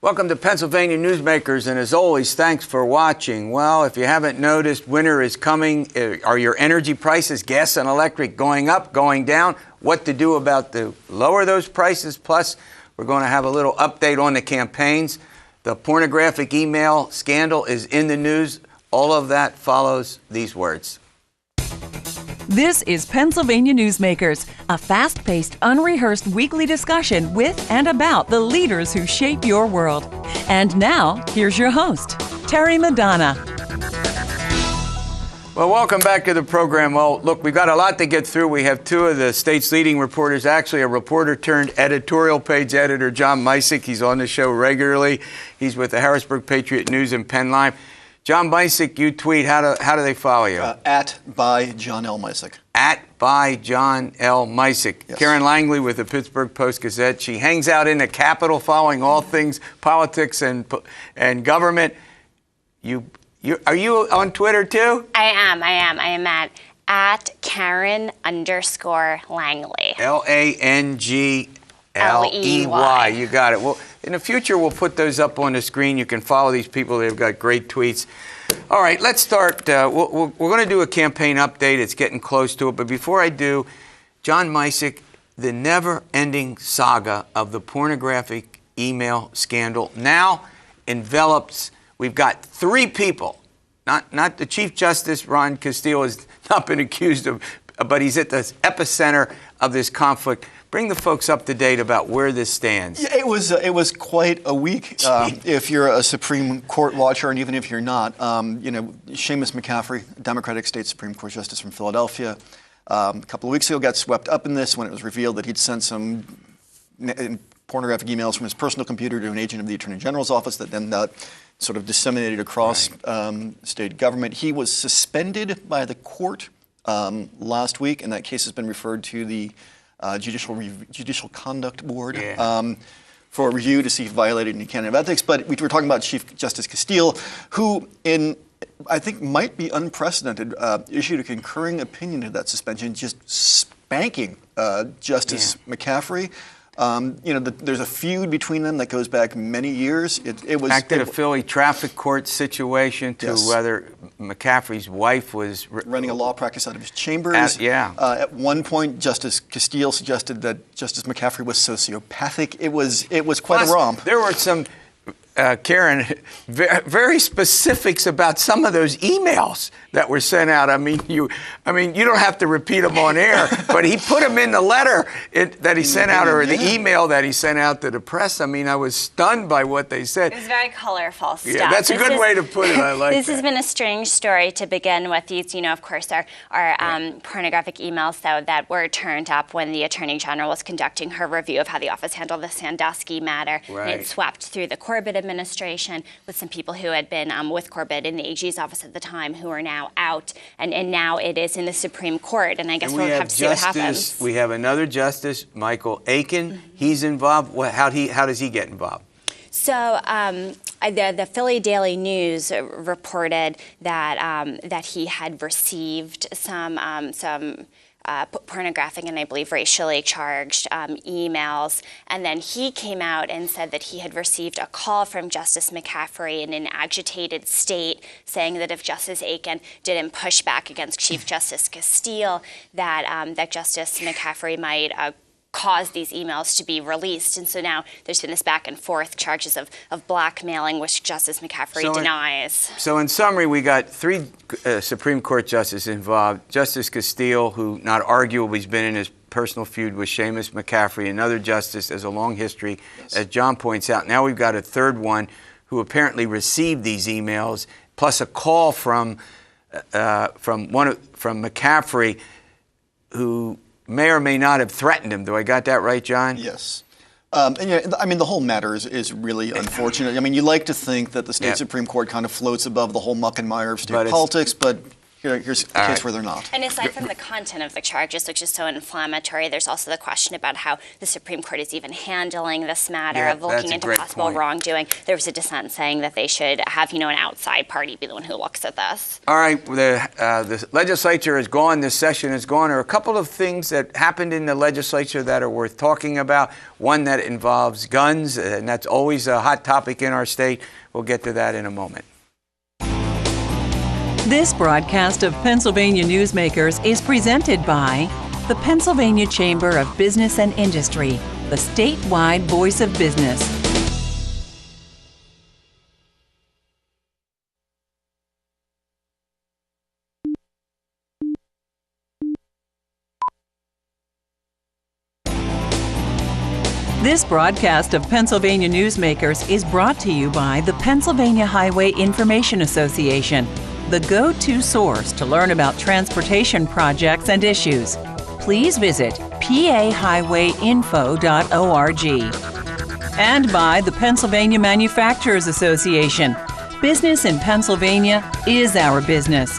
Welcome to Pennsylvania Newsmakers, and as always, thanks for watching. Well, if you haven't noticed, winter is coming. Are your energy prices, gas and electric, going up, going down? What to do about to lower those prices? Plus, we're going to have a little update on the campaigns. The pornographic email scandal is in the news. All of that follows these words. This is Pennsylvania Newsmakers, a fast-paced, unrehearsed weekly discussion with and about the leaders who shape your world. And now, here's your host, Terry Madonna. Well, welcome back to the program. Well, look, we've got a lot to get through. We have two of the state's leading reporters, actually a reporter turned editorial page editor, John Misick. He's on the show regularly. He's with the Harrisburg Patriot News and Penn Live. John Misick, you tweet. How do they follow you? At by John L. Misick. At by John L. Misick. Yes. Karen Langley with the Pittsburgh Post-Gazette. She hangs out in the Capitol following all things politics and government. Are you on Twitter too? I am. I am at Karen_Langley. Langley. You got it. Well, in the future, we'll put those up on the screen. You can follow these people. They've got great tweets. All right, let's start. We're going to do a campaign update. It's getting close to it. But before I do, John Misick, the never-ending saga of the pornographic email scandal now envelops. We've got three people. Not the Chief Justice, Ron Castile, has not been accused of, but he's at the epicenter of this conflict. Bring the folks up to date about where this stands. Yeah, it was quite a week. If you're a Supreme Court watcher, and even if you're not, Seamus McCaffrey, Democratic State Supreme Court Justice from Philadelphia, a couple of weeks ago got swept up in this when it was revealed that he'd sent some pornographic emails from his personal computer to an agent of the Attorney General's office that then sort of disseminated across state government. He was suspended by the court last week, and that case has been referred to the Judicial Conduct Board for review to see if he violated any canon of ethics. But we were talking about Chief Justice Castile, who, I think might be unprecedented, issued a concurring opinion of that suspension, just spanking Justice McCaffrey. There's a feud between them that goes back many years. It was back to the Philly traffic court situation to whether McCaffrey's wife was running a law practice out of his chambers. At one point, Justice Castile suggested that Justice McCaffrey was sociopathic. It was quite a romp. There were some, Karen, very specifics about some of those emails that were sent out. I mean, you don't have to repeat them on air, but he put them in the letter that he sent out, or the email that he sent out to the press. I mean, I was stunned by what they said. It was very colorful stuff. Yeah, that's a good way to put it. I like this. Has been a strange story to begin with. These, of course, are pornographic emails, though, that were turned up when the Attorney General was conducting her review of how the office handled the Sandusky matter. Right. And it swept through the Corbett administration with some people who had been with Corbett in the AG's office at the time who are now out, and now it is in the Supreme Court, and I guess we'll have to see what happens. We have another Justice, Michael Aiken. He's involved. How does he get involved? So the Philly Daily News reported that he had received some pornographic and I believe racially charged emails. And then he came out and said that he had received a call from Justice McCaffrey in an agitated state saying that if Justice Aiken didn't push back against Chief Justice Castile, that Justice McCaffrey might cause these emails to be released. And so now there's been this back and forth, charges of blackmailing, which Justice McCaffrey denies. So in summary, we got three Supreme Court justices involved. Justice Castile, who not arguably has been in his personal feud with Seamus McCaffrey, another justice, has a long history, as John points out. Now we've got a third one who apparently received these emails, plus a call from McCaffrey, who may or may not have threatened him. Do I got that right, John? Yes. The whole matter is really unfortunate. I mean, you like to think that the state Supreme Court kind of floats above the whole muck and mire of state politics, but here's a case where they're not. And aside from the content of the charges, which is so inflammatory, there's also the question about how the Supreme Court is even handling this matter of looking into possible wrongdoing. There was a dissent saying that they should have, an outside party be the one who looks at this. All right, the legislature is gone. This session is gone. There are a couple of things that happened in the legislature that are worth talking about. One that involves guns, and that's always a hot topic in our state. We'll get to that in a moment. This broadcast of Pennsylvania Newsmakers is presented by the Pennsylvania Chamber of Business and Industry, the statewide voice of business. This broadcast of Pennsylvania Newsmakers is brought to you by the Pennsylvania Highway Information Association, the go-to source to learn about transportation projects and issues. Please visit pahighwayinfo.org. And by the Pennsylvania Manufacturers Association. Business in Pennsylvania is our business.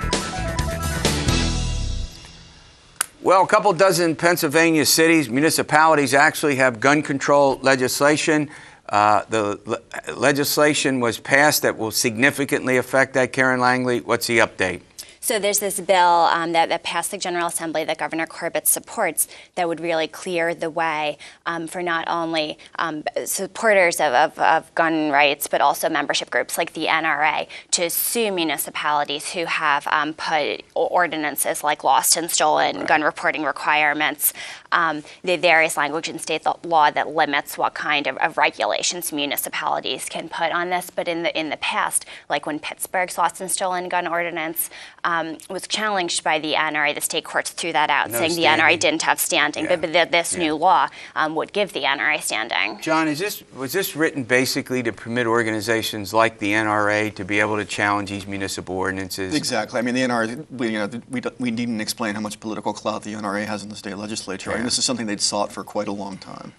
Well, a couple dozen Pennsylvania cities, municipalities actually have gun control legislation. The legislation was passed that will significantly affect that. Karen Langley, what's the update? So there's this bill that passed the General Assembly that Governor Corbett supports that would really clear the way for not only supporters of gun rights, but also membership groups like the NRA to sue municipalities who have put ordinances like lost and stolen gun reporting requirements, the various language in state law that limits what kind of regulations municipalities can put on this. But in the past, like when Pittsburgh's lost and stolen gun ordinance was challenged by the NRA, the state courts threw that out, saying the NRA didn't have standing. But this new law would give the NRA standing. John, was this written basically to permit organizations like the NRA to be able to challenge these municipal ordinances? Exactly. I mean, the NRA, we needn't explain how much political clout the NRA has in the state legislature. I mean, this is something they'd sought for quite a long time.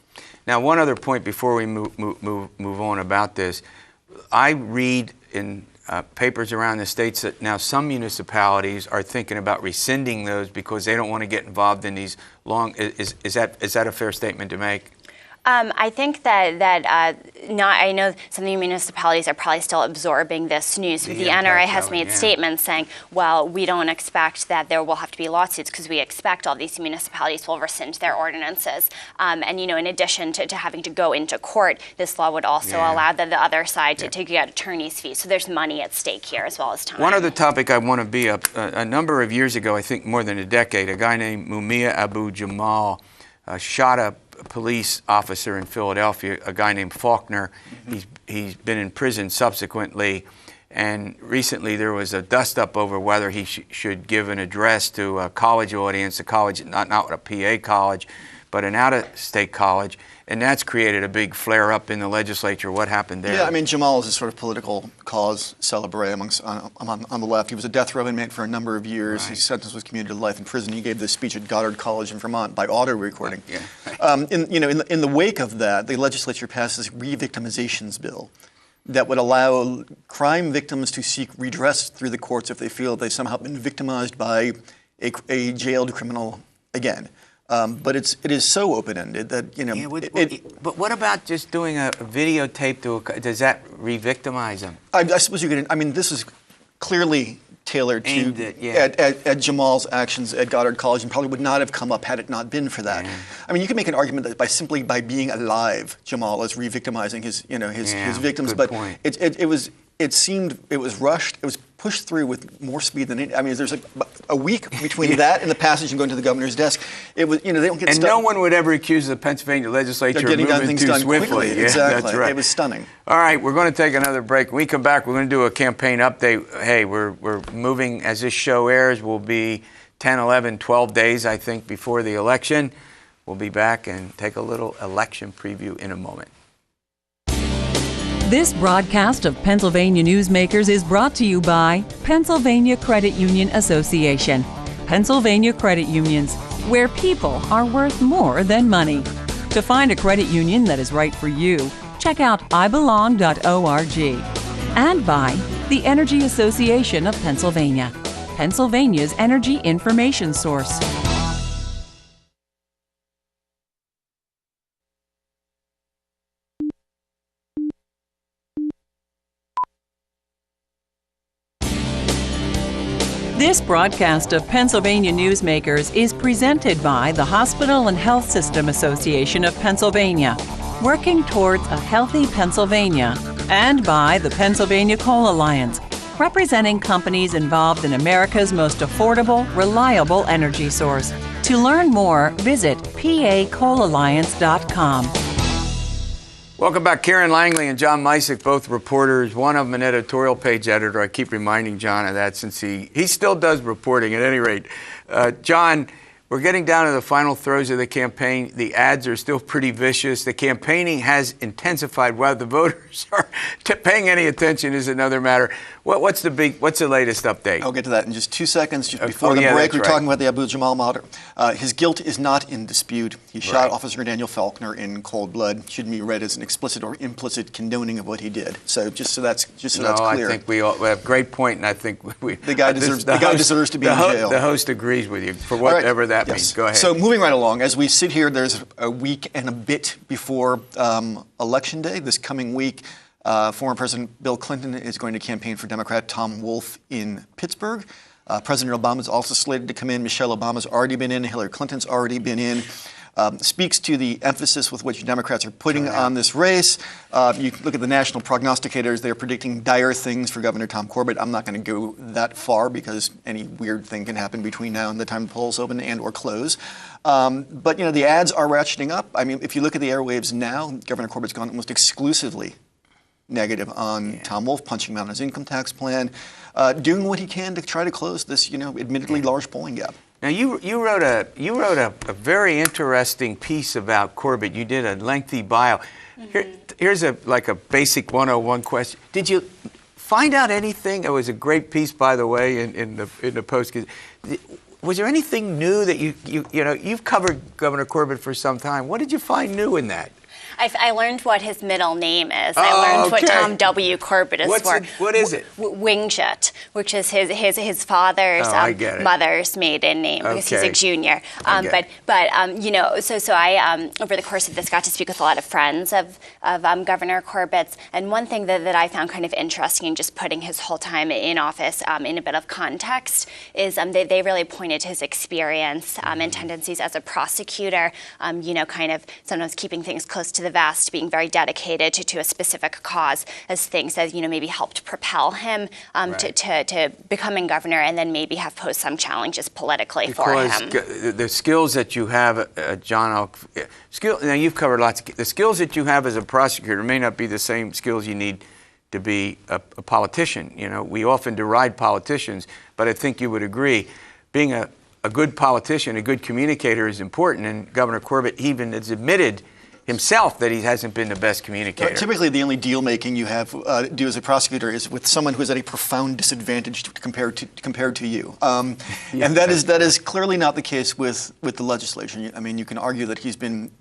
Now, one other point before we move on about this. I read in papers around the states that now some municipalities are thinking about rescinding those because they don't want to get involved in these long. Is that a fair statement to make? I think that I know some of the municipalities are probably still absorbing this news. The NRA has made statements saying, well, we don't expect that there will have to be lawsuits because we expect all these municipalities will rescind their ordinances. And, in addition to having to go into court, this law would also allow the other side to get attorney's fees. So there's money at stake here as well as time. One other topic I want to be up. A number of years ago, I think more than a decade, a guy named Mumia Abu Jamal shot a police officer in Philadelphia, a guy named Faulkner. He's been in prison subsequently, and recently there was a dust-up over whether he should give an address to a college audience, a college, not a PA college, but an out-of-state college, and that's created a big flare-up in the legislature. What happened there? Yeah, I mean, Jamal is a sort of political cause celebre on the left. He was a death row inmate for a number of years. Right. His sentence was commuted to life in prison. He gave this speech at Goddard College in Vermont by auto recording. In the wake of that, the legislature passed this re-victimizations bill that would allow crime victims to seek redress through the courts if they feel they've somehow been victimized by a jailed criminal again. But it is so open-ended that, but what about just doing a videotape does that re-victimize them? I suppose you could. I mean, this is clearly tailored at Jamal's actions at Goddard College, and probably would not have come up had it not been for that. I mean, you can make an argument that simply by being alive, Jamal is re-victimizing his victims. Good but point. It was rushed. It was pushed through with more speed than I mean. There's a week between that and the passage and going to the governor's desk. It was, they don't get. And stuck. no one would ever accuse the Pennsylvania legislature of moving too swiftly. Quickly. Exactly. That's right. It was stunning. All right, we're going to take another break. When we come back, we're going to do a campaign update. Hey, we're moving, as this show airs, we'll be 10, 11, 12 days, I think, before the election. We'll be back and take a little election preview in a moment. This broadcast of Pennsylvania Newsmakers is brought to you by Pennsylvania Credit Union Association. Pennsylvania Credit Unions, where people are worth more than money. To find a credit union that is right for you, check out ibelong.org. And by the Energy Association of Pennsylvania. Pennsylvania's energy information source. This broadcast of Pennsylvania Newsmakers is presented by the Hospital and Health System Association of Pennsylvania, working towards a healthy Pennsylvania, and by the Pennsylvania Coal Alliance, representing companies involved in America's most affordable, reliable energy source. To learn more, visit pacoalalliance.com. Welcome back. Karen Langley and John Misick, both reporters, one of them an editorial page editor. I keep reminding John of that since he still does reporting at any rate. John, we're getting down to the final throes of the campaign. The ads are still pretty vicious. The campaigning has intensified. Whether the voters are paying any attention is another matter. What's the latest update? I'll get to that in just 2 seconds. Just before the break, we're talking about the Abu Jamal murder. His guilt is not in dispute. He shot Officer Daniel Faulkner in cold blood. Shouldn't be read as an explicit or implicit condoning of what he did. So just so that's clear. I think we have a great point, and I think the guy deserves to be in jail. The host agrees with you for whatever that means. Go ahead. So moving right along, as we sit here, there's a week and a bit before Election Day. This coming week, former President Bill Clinton is going to campaign for Democrat Tom Wolf in Pittsburgh. President Obama is also slated to come in. Michelle Obama's already been in. Hillary Clinton's already been in. Speaks to the emphasis with which Democrats are putting on this race. You look at the national prognosticators, they're predicting dire things for Governor Tom Corbett. I'm not going to go that far because any weird thing can happen between now and the time the polls open and or close. But the ads are ratcheting up. I mean, if you look at the airwaves now, Governor Corbett's gone almost exclusively negative on Tom Wolf, punching him out on his income tax plan, doing what he can to try to close this, admittedly large polling gap. Now you wrote a very interesting piece about Corbett. You did a lengthy bio. Here's a basic 101 question. Did you find out anything? It was a great piece, by the way, in the Post. Was there anything new that you've covered Governor Corbett for some time? What did you find new in that? I learned what his middle name is. I learned what Tom W. Corbett is for. What is it? Wingshut, which is his father's mother's maiden name because he's a junior. But so I over the course of this got to speak with a lot of friends of Governor Corbett's, and one thing that I found kind of interesting, just putting his whole time in office in a bit of context, is they really pointed to his experience and tendencies as a prosecutor. Kind of sometimes keeping things close to the vest, being very dedicated to a specific cause as things that maybe helped propel him to becoming governor, and then maybe have posed some challenges politically for him. The skills that you have, John, now you've covered lots of the skills that you have as a prosecutor may not be the same skills you need to be a politician. We often deride politicians, but I think you would agree being a good politician, a good communicator is important, and Governor Corbett even has admitted himself that he hasn't been the best communicator. Typically, the only deal making you have do as a prosecutor is with someone who is at a profound disadvantage compared to you, and that is clearly not the case with the legislation. I mean, you can argue that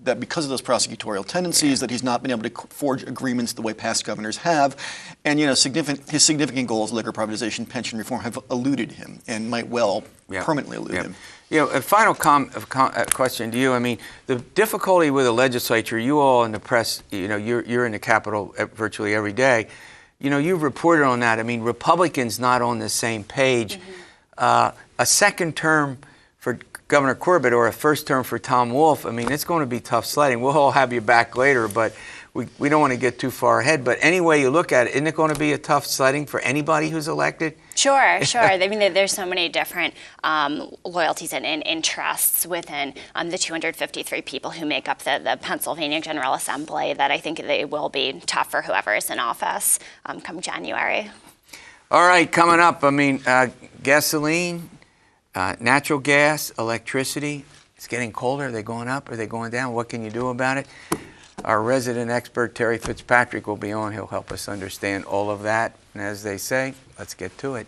that because of those prosecutorial tendencies, that he's not been able to forge agreements the way past governors have, and his significant goals, liquor privatization, pension reform, have eluded him and might well permanently elude him. A final question to you. I mean, the difficulty with the legislature, you all in the press, you're in the Capitol virtually every day. You've reported on that. I mean, Republicans not on the same page. A second term for Governor Corbett or a first term for Tom Wolf, I mean, it's going to be tough sledding. We'll all have you back later, but we don't want to get too far ahead. But any way you look at it, isn't it going to be a tough sledding for anybody who's elected? Sure. I mean, there's so many different loyalties and interests within the 253 people who make up the Pennsylvania General Assembly that I think they will be tough for whoever is in office come January. All right, coming up, I mean, gasoline, natural gas, electricity, it's getting colder. Are they going up? Are they going down? What can you do about it? Our resident expert, Terry Fitzpatrick, will be on. He'll help us understand all of that. And as they say, let's get to it.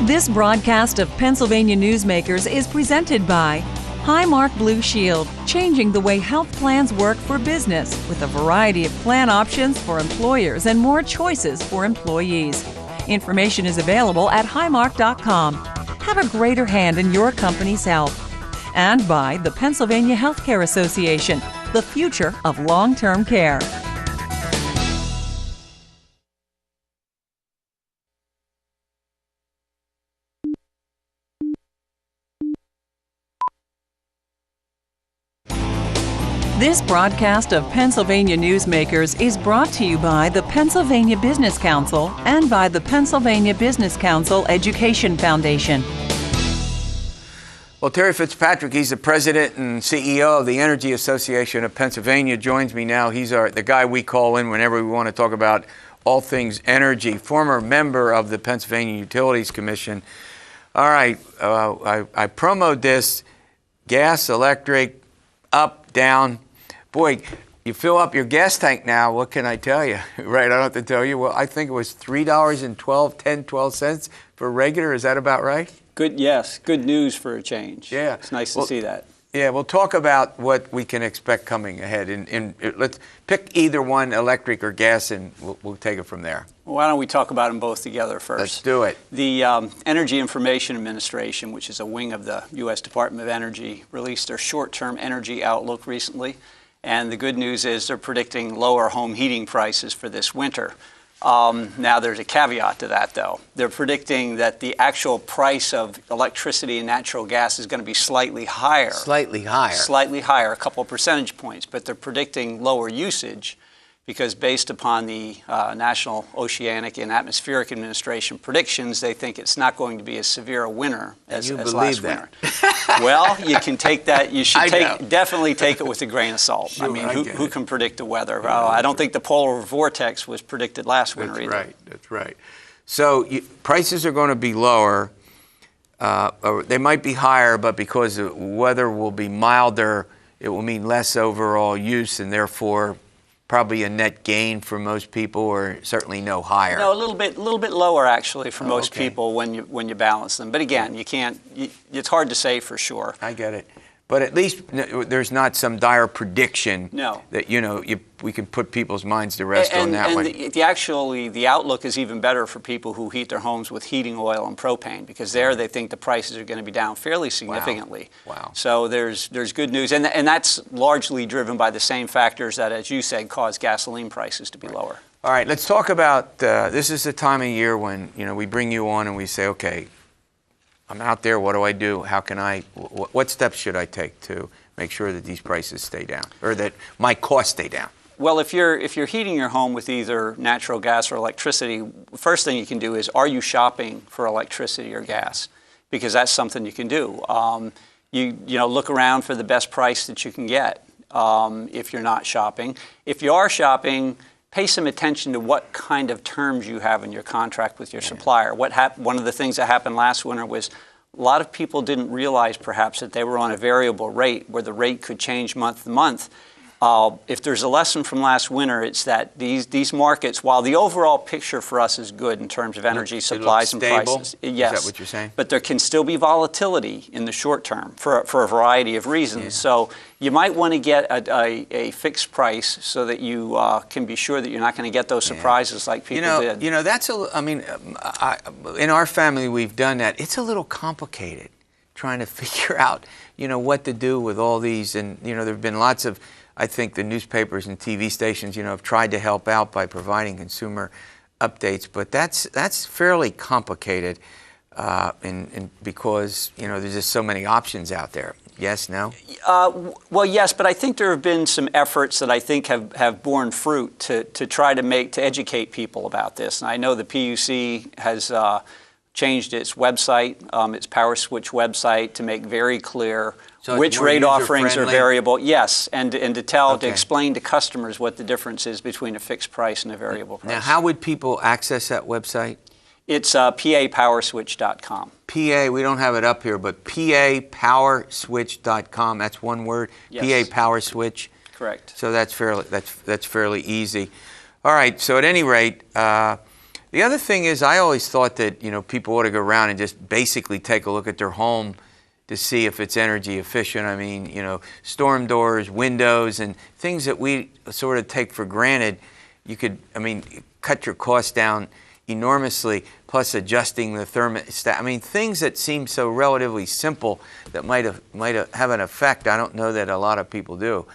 This broadcast of Pennsylvania Newsmakers is presented by Highmark Blue Shield, changing the way health plans work for business with a variety of plan options for employers and more choices for employees. Information is available at highmark.com. Have a greater hand in your company's health. And by the Pennsylvania Healthcare Association, the future of long-term care. This broadcast of Pennsylvania Newsmakers is brought to you by the Pennsylvania Business Council and by the Pennsylvania Business Council Education Foundation. Well, Terry Fitzpatrick, he's the president and CEO of the Energy Association of Pennsylvania, joins me now. He's the guy we call in whenever we want to talk about all things energy, former member of the Pennsylvania Utilities Commission. All right, I promoted this, gas, electric, up, down. Boy, you fill up your gas tank now, what can I tell you? Right, I don't have to tell you. Well, I think it was $3.12 cents for regular. Is that about right? Yes. Good news for a change. Yeah. It's nice to see that. Yeah, we'll talk about what we can expect coming ahead. Let's pick either one, electric or gas, and we'll take it from there. Why don't we talk about them both together first? Let's do it. The Energy Information Administration, which is a wing of the U.S. Department of Energy, released their short-term energy outlook recently. And the good news is they're predicting lower home heating prices for this winter. Now, there's a caveat to that, though. They're predicting that the actual price of electricity and natural gas is going to be slightly higher. Slightly higher. Slightly higher, a couple of percentage points. But they're predicting lower usage because based upon the National Oceanic and Atmospheric Administration predictions, they think it's not going to be as severe a winter as last winter. Well, you can take that. You should definitely take it with a grain of salt. Sure, I mean, who can predict the weather? I don't think the polar vortex was predicted last winter either. That's right. So prices are going to be lower. Or they might be higher, but because the weather will be milder, it will mean less overall use, and therefore probably a net gain for most people, or certainly no higher. No, a little bit lower actually for most people when you balance them. But again, you can't. It's hard to say for sure. I get it, but at least there's not some dire prediction. No. That we can put people's minds to rest on that one. The outlook is even better for people who heat their homes with heating oil and propane, because there they think the prices are going to be down fairly significantly. Wow. So there's good news, and that's largely driven by the same factors that, as you said, cause gasoline prices to be lower. All right, let's talk about this is the time of year when we bring you on and we say, okay, I'm out there. What do I do? How can I? What steps should I take to make sure that these prices stay down, or that my costs stay down? Well, if you're heating your home with either natural gas or electricity, first thing you can do is, are you shopping for electricity or gas? Because that's something you can do. You look around for the best price that you can get if you're not shopping. If you are shopping, pay some attention to what kind of terms you have in your contract with your supplier. One of the things that happened last winter was a lot of people didn't realize perhaps that they were on a variable rate where the rate could change month to month. If there's a lesson from last winter, it's that these markets, while the overall picture for us is good in terms of energy supplies and prices, yes, is that what you're saying? But there can still be volatility in the short term for a variety of reasons. Yeah. So you might want to get a fixed price so that you can be sure that you're not going to get those surprises like people did. That's in our family we've done that. It's a little complicated trying to figure out, what to do with all these, and there have been lots of. I think the newspapers and TV stations, have tried to help out by providing consumer updates, but that's fairly complicated, and because there's just so many options out there. Yes, no? Well, yes, but I think there have been some efforts that I think have borne fruit to try to educate people about this. And I know the PUC has changed its website, its Power Switch website, to make very clear which rate offerings are variable. Yes, and to explain to customers what the difference is between a fixed price and a variable price. Now, how would people access that website? It's papowerswitch.com. PA, we don't have it up here, but papowerswitch.com. That's one word. Yes. PA Power Switch. Correct. So that's fairly easy. All right. So at any rate, the other thing is, I always thought that people ought to go around and just basically take a look at their home to see if it's energy efficient. I mean, storm doors, windows, and things that we sort of take for granted. You could, cut your costs down enormously, plus adjusting the thermostat. I mean, things that seem so relatively simple that might have an effect. I don't know that a lot of people do.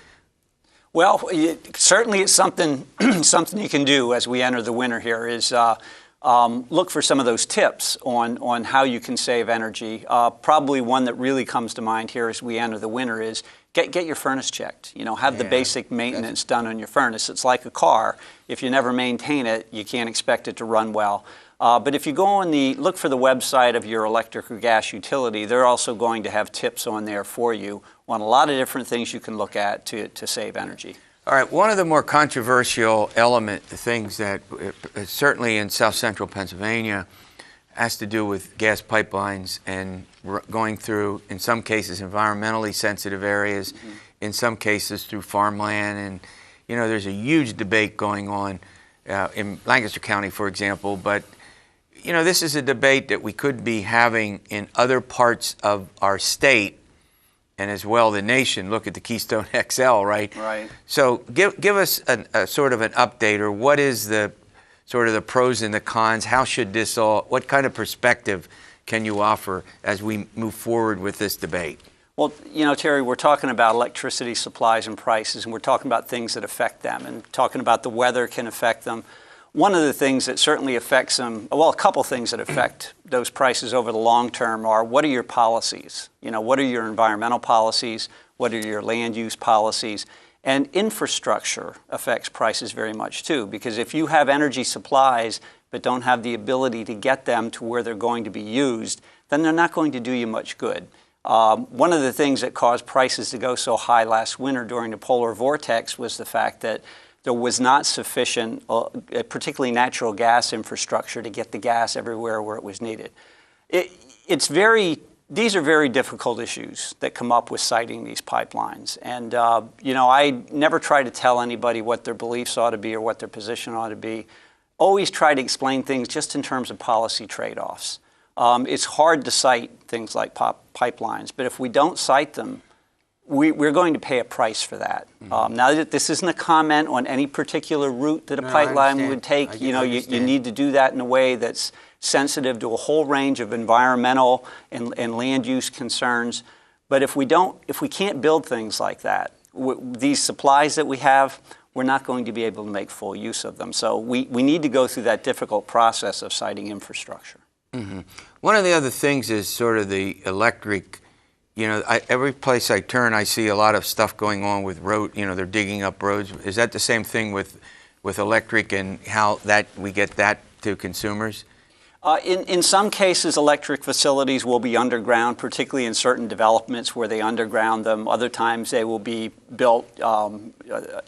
Well, certainly it's something something you can do as we enter the winter here is look for some of those tips on how you can save energy. Probably one that really comes to mind here as we enter the winter is get your furnace checked. You know, have the basic maintenance done on your furnace. It's like a car. If you never maintain it, you can't expect it to run well. But if you go on look for the website of your electric or gas utility, they're also going to have tips on there for you on a lot of different things you can look at to save energy. All right, one of the more controversial things that certainly in south central Pennsylvania has to do with gas pipelines and going through, in some cases, environmentally sensitive areas, in some cases through farmland. And, you know, there's a huge debate going on in Lancaster County, for example. But, you know, this is a debate that we could be having in other parts of our state and as well the nation. Look at the Keystone XL, right? Right. So give us a sort of an update, or what is the sort of the pros and the cons? How should this what kind of perspective can you offer as we move forward with this debate? Well, you know, Terry, we're talking about electricity supplies and prices, and we're talking about things that affect them, and talking about the weather can affect them. One of the things that certainly affects them, well, a couple things that affect those prices over the long term are, what are your policies? You know, what are your environmental policies? What are your land use policies? And infrastructure affects prices very much too, because if you have energy supplies but don't have the ability to get them to where they're going to be used, then they're not going to do you much good. One of the things that caused prices to go so high last winter during the polar vortex was the fact that there was not sufficient, particularly natural gas infrastructure, to get the gas everywhere where it was needed. These are very difficult issues that come up with siting these pipelines. And, you know, I never try to tell anybody what their beliefs ought to be or what their position ought to be. Always try to explain things just in terms of policy trade-offs. It's hard to cite things like pipelines, but if we don't cite them, we're going to pay a price for that. Now, this isn't a comment on any particular route that a pipeline would take. You know, you need to do that in a way that's sensitive to a whole range of environmental and land use concerns. But if we can't build things like that, these supplies that we have, we're not going to be able to make full use of them. So we need to go through that difficult process of siting infrastructure. One of the other things is sort of the electric. You know, every place I turn, I see a lot of stuff going on with road. You know, they're digging up roads. Is that the same thing with electric, and how that we get that to consumers? In some cases, electric facilities will be underground, particularly in certain developments where they underground them. Other times they will be built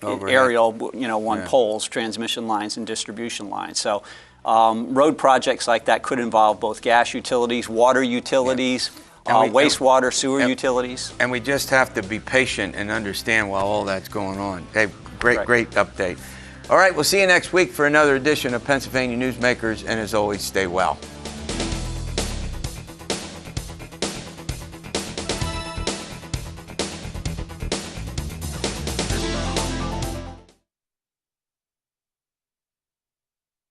aerial, you know, on poles, transmission lines and distribution lines. So road projects like that could involve both gas utilities, water utilities, wastewater, sewer utilities. And we just have to be patient and understand while all that's going on. Okay, great update. All right, we'll see you next week for another edition of Pennsylvania Newsmakers, and as always, stay well.